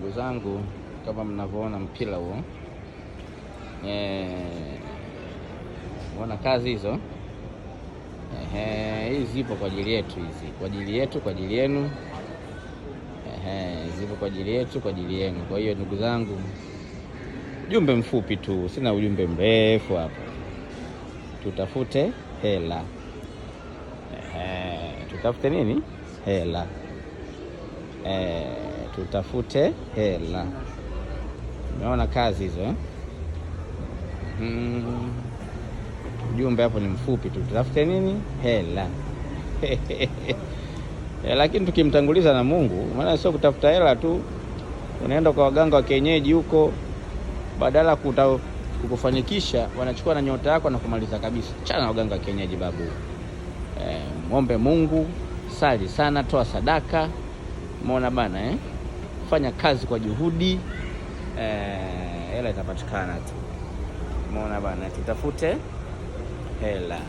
Ndugu zangu, kama mnavyoona mpira huo, muona kazi hizo, hizi zipo kwa ajili yetu, hizi kwa ajili yetu, kwa ajili yenu, zipo kwa ajili yetu, kwa ajili yenu. Kwa hiyo ndugu zangu, ujumbe mfupi tu, sina ujumbe mrefu hapa. Tutafute hela. Tutafute nini? Hela. Tutafute hela. Umeona kazi hizo? Ujumbe hapo ni mfupi tu, tutafute nini? Hela. Lakini tukimtanguliza na Mungu, maana sio kutafuta hela tu. Unaenda kwa waganga wa kienyeji huko, badala kukufanikisha wanachukua na nyota yako na kumaliza kabisa. Chana na waganga wa kienyeji babu. Muombe Mungu, sali sana, toa sadaka. Umeona bana, fanya kazi kwa juhudi, hela itapatikana tu. Umeona bana, tutafute hela.